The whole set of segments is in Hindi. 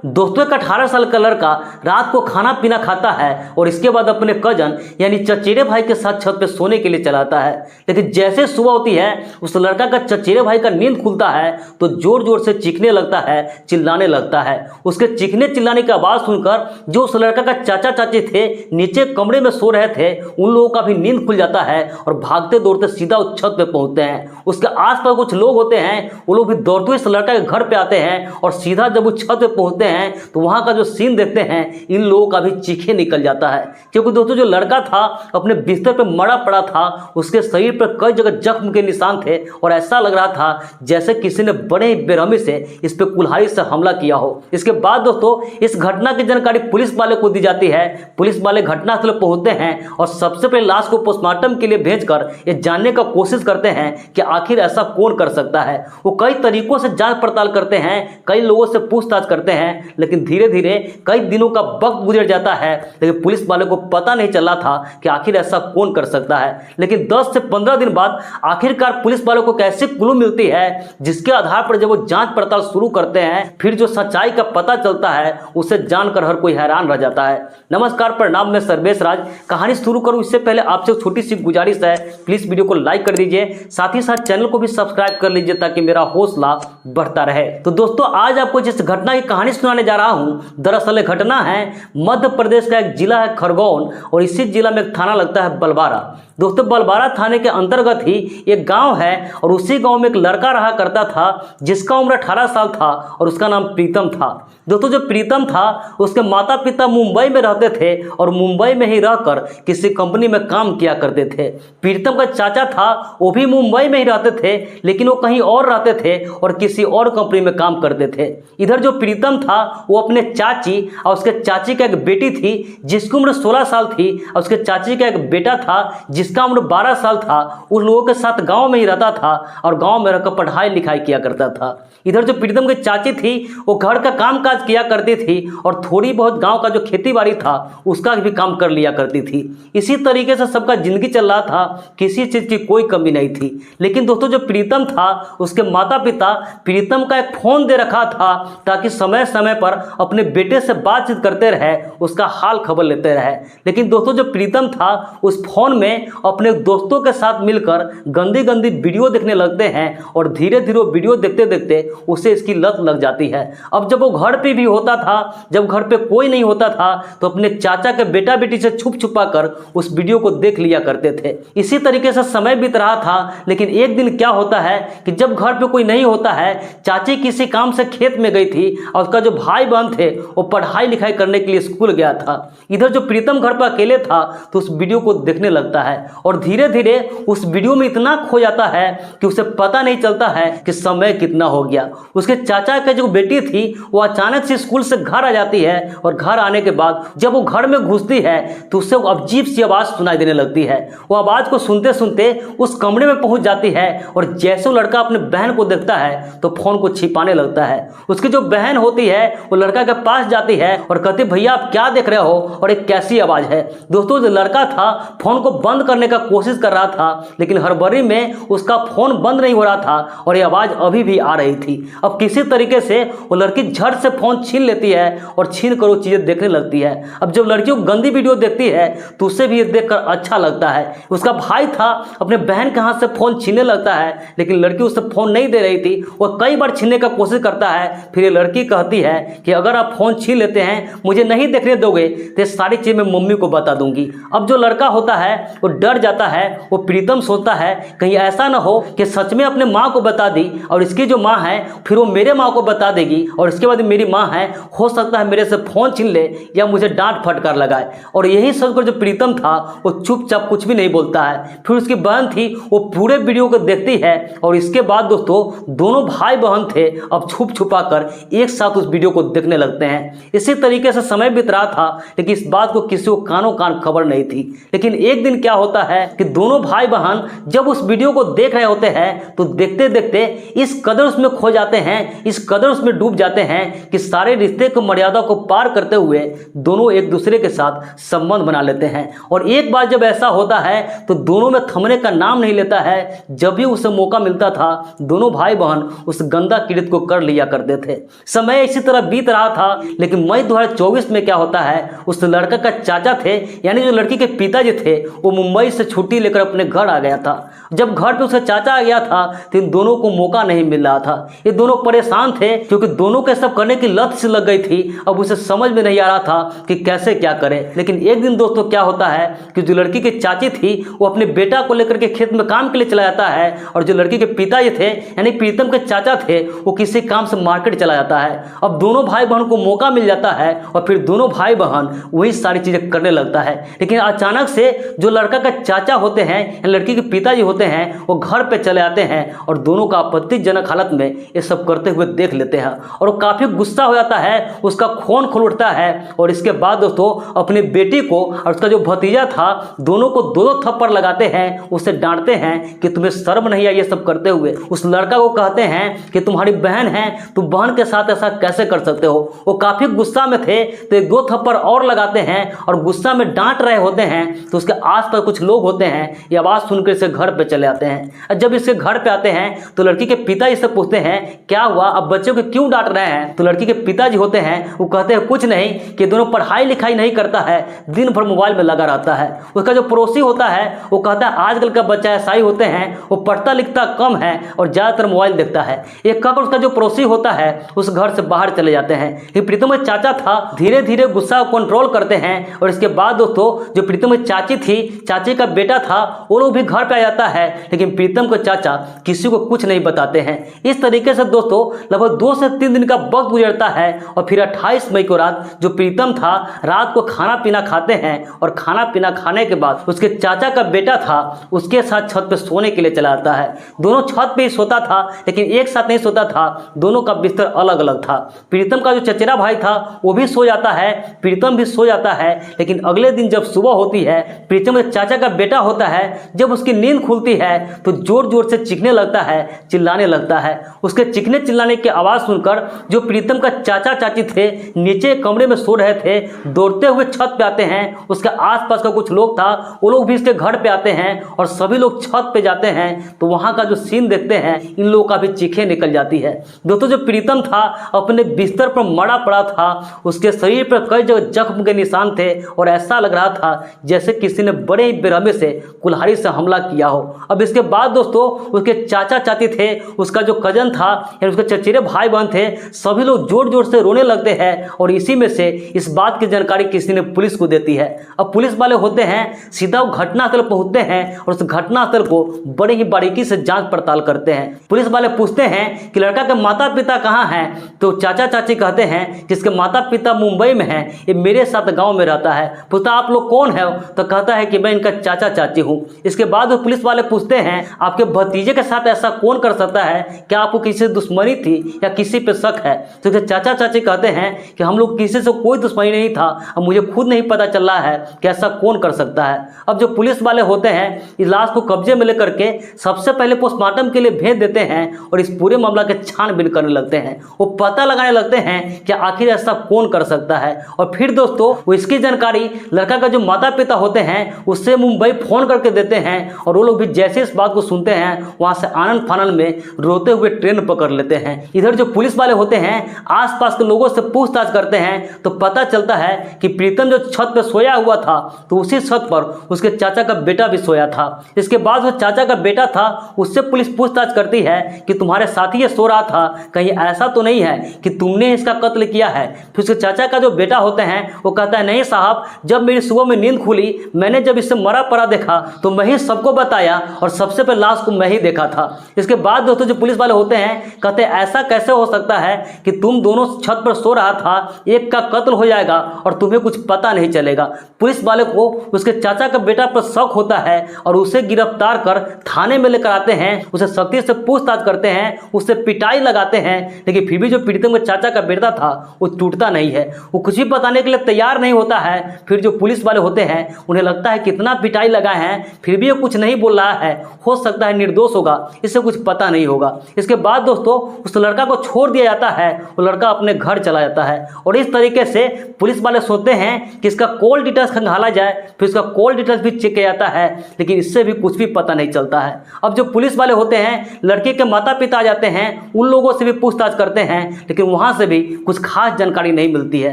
दोस्तों एक 18 साल का लड़का रात को खाना पीना खाता है और इसके बाद अपने कजन यानी चचेरे भाई के साथ छत पे सोने के लिए चलाता है। लेकिन जैसे सुबह होती है उस लड़का का चचेरे भाई का नींद खुलता है तो जोर जोर से चीखने लगता है, चिल्लाने लगता है। उसके चीखने चिल्लाने की आवाज़ सुनकर जो उस लड़का का चाचा चाची थे नीचे कमरे में सो रहे थे उन लोगों का भी नींद खुल जाता है और भागते दौड़ते सीधा उस छत पे पहुंचते हैं। उसके आसपास कुछ लोग होते हैं वो लोग भी दौड़ते हुए इस लड़का के घर पे आते हैं और सीधा जब वो छत पे पहुंचते हैं तो वहां का जो सीन देखते हैं इन लोगों का भी चीखे निकल जाता है। क्योंकि दोस्तों जो लड़का था अपने बिस्तर पे मरा पड़ा था, उसके शरीर पर कई जगह जख्म के निशान थे और ऐसा लग रहा था जैसे किसी ने बड़े ही बेरहमी से इस पे कुल्हाड़ी से हमला किया हो। इसके बाद दोस्तों इस घटना की जानकारी पुलिस वाले को दी जाती है। पुलिस वाले घटनास्थल पर पहुंचते हैं और सबसे पहले लाश को पोस्टमार्टम के लिए भेजकर ये जानने का कोशिश करते हैं कि आखिर ऐसा कौन कर सकता है। वो कई तरीकों से जांच पड़ताल करते हैं, कई लोगों से पूछताछ करते हैं, लेकिन धीरे धीरे कई दिनों का वक्त गुजर जाता है लेकिन पुलिस वाले को पता नहीं चला था कि आखिर ऐसा कौन कर सकता है। लेकिन 10 से 15 दिन बाद आखिरकार पुलिस वालों को कैसी क्लू मिलती है जिसके आधार पर जब वो जांच पड़ताल शुरू करते हैं फिर जो सच्चाई का पता चलता है उसे जानकर हर कोई हैरान रह जाता है। नमस्कार, प्रणाम, मैं सर्वेश राज। कहानी शुरू करूं इससे पहले आपसे एक छोटी सी गुजारिश है, प्लीज वीडियो को लाइक कर दीजिए, साथ ही साथ चैनल को भी सब्सक्राइब कर लीजिए ताकि मेरा हौसला बढ़ता रहे। तो दोस्तों आज आपको जिस घटना की कहानी सुनाने जा रहा हूं दरअसल घटना है मध्य प्रदेश का एक जिला है खरगोन और इसी जिला में एक थाना लगता है बलबारा। दोस्तों बलबारा थाने के अंतर्गत ही एक गांव है और उसी गांव में एक लड़का रहा करता था जिसका उम्र 18 साल था और उसका नाम प्रीतम था। दोस्तों जो प्रीतम था उसके माता पिता मुंबई में रहते थे और मुंबई में ही रहकर किसी कंपनी में काम किया करते थे। प्रीतम का चाचा था वो भी मुंबई में ही रहते थे लेकिन वो कहीं और रहते थे और किसी और कंपनी में काम करते थे। इधर जो प्रीतम था वो अपने चाची और उसके चाची का एक बेटी थी जिसकी उम्र 16 साल थी और उसके चाची का एक बेटा था जिसका उम्र 12 साल था। उन लोगों के साथ गांव में ही रहता था और गांव में रहकर पढ़ाई लिखाई किया करता था। इधर जो प्रीतम की चाची थी वो घर का काम काज किया करती थी और थोड़ी बहुत गांव का जो खेती बाड़ी था उसका भी काम कर लिया करती थी। इसी तरीके से सबका जिंदगी चल रहा था, किसी चीज की कोई कमी नहीं थी। लेकिन दोस्तों जो प्रीतम था उसके माता पिता प्रीतम का एक फोन दे रखा था ताकि समय समय पर अपने बेटे से बातचीत करते रहे, उसका हाल खबर लेते रहे। लेकिन दोस्तों जो प्रीतम था उस फोन में अपने दोस्तों के साथ मिलकर गंदी गंदी वीडियो देखने लगते हैं और धीरे धीरे वीडियो देखते देखते उसे इसकी लत लग जाती है। अब जब वो घर पे भी होता था, जब घर पे कोई नहीं होता था तो अपने चाचा के बेटा बेटी से छुप छुपा कर उस वीडियो को देख लिया करते थे। इसी तरीके से समय बीत रहा था। लेकिन एक दिन क्या होता है कि जब घर पे कोई नहीं होता है, चाची किसी काम से खेत में गई थी और उसका जो भाई बहन थे वो पढ़ाई लिखाई करने के लिए स्कूल गया था। इधर जो प्रीतम घर पर अकेले था तो उस वीडियो को देखने लगता है और धीरे धीरे उस वीडियो में इतना खो जाता है कि उसे पता नहीं चलता है कि समय कितना हो गया। उसके चाचा की जो बेटी थी वो अचानक से स्कूल से घर आ जाती है और घर आने के बाद जब वो घर में घुसती है तो उससे वो अजीब सी आवाज़ सुनाई देने लगती है। वो आवाज़ को सुनते सुनते उस कमरे में पहुंच जाती है और जैसे वो लड़का अपने बहन को देखता है तो फोन को छिपाने लगता है। उसकी जो बहन होती है वो लड़का के पास जाती है और कहती भैया आप क्या देख रहे हो और एक कैसी आवाज़ है। दोस्तों जो लड़का था फोन को बंद करने का कोशिश कर रहा था लेकिन हड़बड़ी में उसका फोन बंद नहीं हो रहा था और ये आवाज़ अभी भी आ रही थी। अब किसी तरीके से वो लड़की झट से फोन छीन लेती है और छीन कर वो चीज़ें देखने लगती है। अब जब लड़की वो गंदी वीडियो देखती है तो उससे भी ये देखकर अच्छा लगता है। उसका भाई था अपने बहन के हाथ से फोन छीनने लगता है लेकिन लड़की उससे फोन नहीं दे रही थी। वो कई बार छीनने का कोशिश करता है। फिर ये लड़की कहती है कि अगर आप फोन छीन लेते हैं, मुझे नहीं देखने दोगे तो ये सारी चीज़ मैं मम्मी को बता दूंगी। अब जो लड़का होता है वो डर जाता है। वो प्रीतम सोचता है कहीं ऐसा ना हो कि सच में अपने माँ को बता दी और इसकी जो माँ है फिर वो मेरे माँ को बता देगी और इसके बाद मेरी माँ है हो सकता है मेरे से फोन छीन ले या मुझे डांट फटकार लगाए। और यही सोचकर जो प्रीतम था वो चुपचाप कुछ भी नहीं बोलता है। फिर उसकी बहन थी वो पूरे वीडियो को देखती है और इसके बाद दोस्तों दोनों भाई बहन थे अब छुप छुपा कर एक साथ उस वीडियो को देखने लगते हैं। इसी तरीके से समय बीत रहा था लेकिन इस बात को किसी को कानों कान खबर नहीं थी। लेकिन एक दिन क्या होता है कि दोनों भाई बहन जब उस वीडियो को देख रहे होते हैं तो देखते देखते इस कदर उसमें खो जाते हैं, इस कदर उसमें डूब जाते हैं कि सारे रिश्ते की मर्यादा को पार करते हुए दोनों एक दूसरे के साथ संबंध बना लेते हैं। और एक बार जब ऐसा होता है तो दोनों में थमने का नाम नहीं लेता है। जब भी उसे मौका मिलता था दोनों भाई बहन उस गंदा कृत्य को कर लिया करते थे। समय इसी तरह तरह बीत रहा था। लेकिन मई 2024 में क्या होता है, उस लड़का का चाचा थे यानी जो लड़की के पिताजी थे वो मुंबई से छुट्टी लेकर अपने घर आ गया था। जब घर पे उसका चाचा आ गया था तो इन दोनों को मौका नहीं मिल रहा था। ये दोनों परेशान थे क्योंकि दोनों के सब करने की लत से लग गई थी। अब उसे समझ में नहीं आ रहा था कि कैसे क्या करे। लेकिन एक दिन दोस्तों क्या होता है कि जो लड़की की चाची थी वो अपने बेटा को लेकर के खेत में काम के लिए चला जाता है और जो लड़की के पिताजी थे यानी प्रीतम के चाचा थे वो किसी काम से मार्केट चला जाता है। अब दोनों भाई बहन को मौका मिल जाता है और फिर दोनों भाई बहन वही सारी चीजें करने लगता है। लेकिन अचानक से जो लड़का का चाचा होते हैं लड़की के पिताजी होते हैं वो घर पे चले आते हैं और दोनों का आपत्तिजनक हालत में ये सब करते हुए देख लेते हैं और वो काफी गुस्सा हो जाता है, उसका खून खोल उठता है और इसके बाद दोस्तों अपनी बेटी को और उसका जो भतीजा था दोनों को दो दो थप्पड़ लगाते हैं, उसे डांटते हैं कि तुम्हें शर्म नहीं आई ये सब करते हुए। उस लड़का को कहते हैं कि तुम्हारी बहन है, तुम बहन के साथ ऐसा कैसे कर सकते हो। वो काफी गुस्सा में थे तो एक दो थप्पड़ और लगाते हैं और गुस्सा में डांट रहे होते हैं तो उसके आसपास कुछ लोग होते हैं ये आवाज सुनकर इसे घर पे चले आते हैं। जब इसके घर पे आते हैं तो लड़की के पिता इससे पूछते हैं क्या हुआ, अब बच्चों को क्यों डांट रहे हैं। तो लड़की के पिताजी होते हैं वो कहते हैं कुछ नहीं कि दोनों पढ़ाई लिखाई नहीं करता है, दिन भर मोबाइल में लगा रहता है। उसका जो पड़ोसी होता है वो कहता है आजकल का बच्चा ऐसा ही होते हैं, वो पढ़ता लिखता कम है और ज्यादातर मोबाइल देखता है। एक कहकर उसका जो पड़ोसी होता है उस घर से बाहर चले जाते हैं। लेकिन प्रीतम के चाचा था धीरे धीरे गुस्सा कंट्रोल करते हैं और इसके बाद दोस्तों जो प्रीतम की चाची थी, चाची का बेटा था, वो लोग भी घर पे आ जाता है। लेकिन प्रीतम को चाचा किसी को कुछ नहीं बताते हैं। इस तरीके से दोस्तों लगभग 2 से 3 दिन का वक्त गुजरता है और फिर 28 मई को रात जो प्रीतम था रात को खाना पीना खाते हैं और खाना पीना खाने के बाद उसके चाचा का बेटा था उसके साथ छत पे सोने के लिए चला आता है। दोनों छत पे ही सोता था लेकिन एक साथ नहीं सोता था, दोनों का बिस्तर अलग अलग था। प्रीतम का जो चचेरा भाई था वो भी सो जाता है, प्रीतम भी सो जाता है। लेकिन अगले दिन जब सुबह होती है प्रीतम के चाचा का बेटा होता है, जब उसकी नींद खुलती है तो जोर जोर से चीखने लगता है, चिल्लाने लगता है। उसके चीखने चिल्लाने की आवाज सुनकर जो प्रीतम का चाचा चाची थे नीचे कमरे में सो रहे थे दौड़ते हुए छत पे आते हैं। उसके आसपास का कुछ लोग था वो लोग भी इसके घर पे आते हैं और सभी लोग छत पे जाते हैं तो वहां का जो सीन देखते हैं इन लोगों का भी चीखें निकल जाती है। दोस्तों जो प्रीतम था अपने बिस्तर पर मरा पड़ा था, उसके शरीर पर कई जगह जख्म के निशान थे और ऐसा लग रहा था जैसे किसी ने बड़े ही बेरहमी से कुल्हाड़ी से हमला किया हो। अब इसके बाद दोस्तों उसके चाचा चाची थे, उसका जो कजन था या उसके चचेरे भाई बहन थे, सभी लोग जोर जोर से रोने लगते हैं और इसी में से इस बात की जानकारी किसी ने पुलिस को देती है। अब पुलिस वाले होते हैं सीधा वो घटनास्थल पहुंचते हैं और उस घटनास्थल को बड़े ही बारीकी से जांच पड़ताल करते हैं। पुलिस वाले पूछते हैं कि लड़का के माता पिता कहाँ हैं, तो चाचा चाची कहते हैं जिसके माता पिता मुंबई में हैं, ये मेरे साथ गाँव में रहता है। पूछता आप लोग कौन है, तो कहता है कि मैं इनका चाचा चाची हूँ। इसके बाद वो पुलिस वाले पूछते हैं आपके भतीजे के साथ ऐसा कौन कर सकता है, क्या आपको किसी से दुश्मनी थी या किसी पे शक है। तो चाचा चाची कहते हैं कि हम लोग किसी से कोई दुश्मनी नहीं था, अब मुझे खुद नहीं पता चल रहा है कि ऐसा कौन कर सकता है। अब जो पुलिस वाले होते हैं इस लाश को कब्जे में लेकर के सबसे पहले पोस्टमार्टम के लिए भेज देते हैं और इस पूरे मामला के छानबीन करने लगते हैं। वो पता लगाने लगते हैं कि आखिर ऐसा कौन कर सकता है। और फिर दोस्तों वो इसकी जानकारी लड़का का जो माता पिता होते हैं उससे मुंबई फोन करके देते हैं और वो लोग भी जैसे इस बात को सुनते हैं वहां से आनंद फानंद में रोते हुए ट्रेन पकड़ लेते हैं। इधर जो पुलिस वाले होते हैं आसपास के लोगों से पूछताछ करते हैं तो पता चलता है कि प्रीतम जो छत पर सोया हुआ था तो उसी छत पर उसके चाचा का बेटा भी सोया था। इसके बाद वो चाचा का बेटा था उससे पुलिस पूछताछ करती है कि तुम्हारे साथ ही ये सो रहा था, कहीं ऐसा तो नहीं है कि तुमने इसका कत्ल किया है। फिर उसके चाचा का जो बेटा होते हैं वो कहता है नहीं साहब, जब मेरी सुबह में नींद खुली मैंने जब इससे मरा पड़ा देखा तो मैं ही सबको बताया और सबसे पहले लाश को मैं ही देखा था। इसके बाद दोस्तों जो पुलिस वाले होते हैं कहते हैं ऐसा कैसे हो सकता है कि तुम दोनों छत पर सो रहा था, एक का कत्ल हो जाएगा और तुम्हें कुछ पता नहीं चलेगा। पुलिस वाले को उसके चाचा का बेटा पर शक होता है और उसे गिरफ्तार कर थाने में लेकर आते हैं, उसे सख्ती से पूछताछ करते हैं, उससे पिटाई लगाते हैं। लेकिन फिर भी जो प्रीतम के चाचा का बेटा था वो टूटता नहीं है, वो कुछ भी बताने के लिए तैयार नहीं होता है। फिर जो पुलिस वाले होते हैं उन्हें लगता है कितना पिटाई लगाए हैं फिर भी ये कुछ नहीं बोल रहा है, हो सकता है निर्दोष होगा, इससे कुछ पता नहीं होगा। इसके बाद दोस्तों उस लड़का को छोड़ दिया जाता है, वो लड़का अपने घर चला जाता है और इस तरीके से पुलिस वाले सोचते हैं कि इसका कॉल डिटेल्स खंगाला जाए। फिर इसका कॉल डिटेल्स भी चेक किया जाता है लेकिन इससे भी कुछ भी पता नहीं चलता है। अब जो पुलिस वाले होते हैं लड़के के माता पिता आ जाते हैं, उन लोगों से भी पूछताछ करते हैं लेकिन वहां वहाँ से भी कुछ खास जानकारी नहीं मिलती है।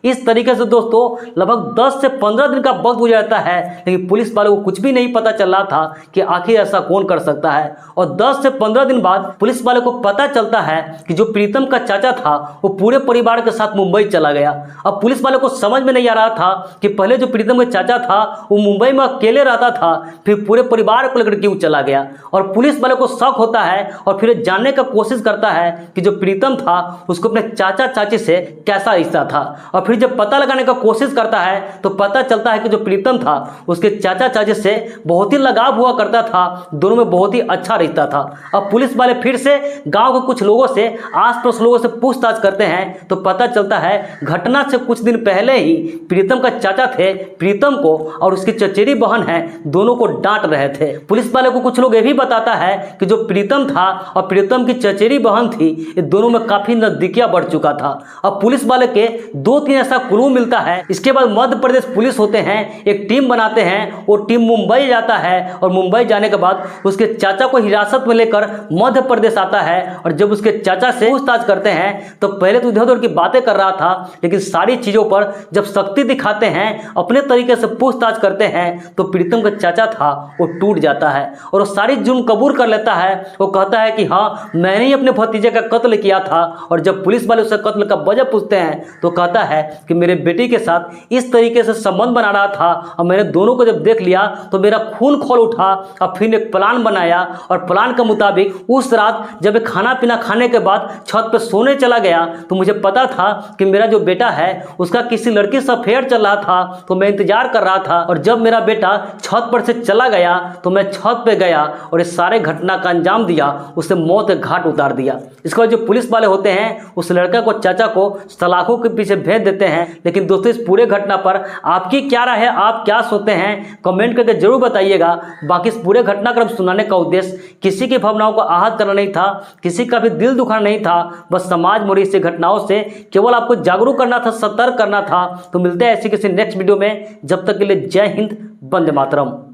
इस तरीके से दोस्तों लगभग 10 से 15 दिन का वक्त गुजर जाता है, लेकिन पुलिस वालों को कुछ भी नहीं पता चल रहा था कि आखिर ऐसा कौन कर सकता है। और 10 से 15 दिन बाद पुलिस वालों को पता चलता है कि जो प्रीतम का चाचा था वो पूरे परिवार के साथ मुंबई चला गया। अब पुलिस वालों को समझ में नहीं आ रहा था कि पहले जो प्रीतम का चाचा था वो मुंबई में अकेले रहता था, फिर पूरे परिवार को लेकर क्यों चला गया। और पुलिस वालों को शक होता है और फिर जानने का कोशिश करता है कि जो प्रीतम था उसको अपने चाचा चाची से कैसा रिश्ता था। और फिर जब पता लगाने का कोशिश करता है तो पता चलता है कि जो प्रीतम था उसके चाचा चाची से बहुत ही लगाव हुआ करता था, दोनों में बहुत ही अच्छा रिश्ता था। अब पुलिस वाले फिर से गांव के कुछ लोगों से, आस पड़ोस लोगों से पूछताछ करते हैं तो पता चलता है घटना से कुछ दिन पहले ही प्रीतम का चाचा थे, प्रीतम को और उसकी चचेरी बहन है दोनों को डांट रहे थे। पुलिस वाले को कुछ लोग ये भी बताता है कि जो प्रीतम था और प्रीतम की चचेरी बहन थी, ये दोनों में काफी नजदीकियां बढ़ चुका था। अब पुलिस वाले के 2-3 ऐसा क्लू मिलता है। इसके बाद मध्य प्रदेश पुलिस होते हैं, एक टीम बनाते हैं, वो टीम मुंबई जाता है और मुंबई जाने के बाद उसके चाचा को हिरासत में लेकर मध्य प्रदेश आता है। और जब उसके चाचा से पूछताछ करते हैं तो पहले तो इधर उधर की बातें कर रहा था, लेकिन सारी चीजों पर जब सख्ती दिखाते हैं, अपने तरीके से पूछताछ करते हैं तो प्रीतम का चाचा था वो टूट जाता है और वो सारी जुर्म कबूल कर लेता है। वो कहता है कि हाँ मैंने ही अपने भतीजे का कत्ल किया था। और जब पुलिस वाले उससे कत्ल का वजह पूछते हैं तो कहता है कि मेरे बेटी के साथ इस तरीके से संबंध बना रहा था और मैंने दोनों को जब देख लिया तो मेरा खून खौल उठा और फिर एक प्लान बनाया और प्लान के मुताबिक उस रात जब खाना पीना खाने के बाद छत पर सोने चला गया तो मुझे पता था कि मेरा जो बेटा है उसका किसी लड़की से अफेयर चल रहा था, तो मैं इंतजार कर रहा था। और जब मेरा बेटा छत पर से चला गया तो मैं छत पे गया और इस सारे घटना का अंजाम दिया, उसे मौत के घाट उतार दिया। इसके बाद जो पुलिस वाले होते हैं उस लड़का को, चाचा को सलाखों के पीछे भेज देते हैं। लेकिन दोस्तों इस पूरे घटना पर आपकी क्या राय है, आप क्या सोचते हैं, कमेंट करके जरूर बताइएगा। बाकी इस पूरे घटनाक्रम सुनाने का उद्देश्य किसी की भावनाओं को आहत करना नहीं था, किसी का भी दिल दुखाना नहीं था, बस समाज में ऐसी घटनाओं से केवल आपको जागरूक करना था, सतर्क करना था। तो मिलते हैं ऐसी किसी नेक्स्ट वीडियो में, जब तक के लिए जय हिंद, वंदे मातरम।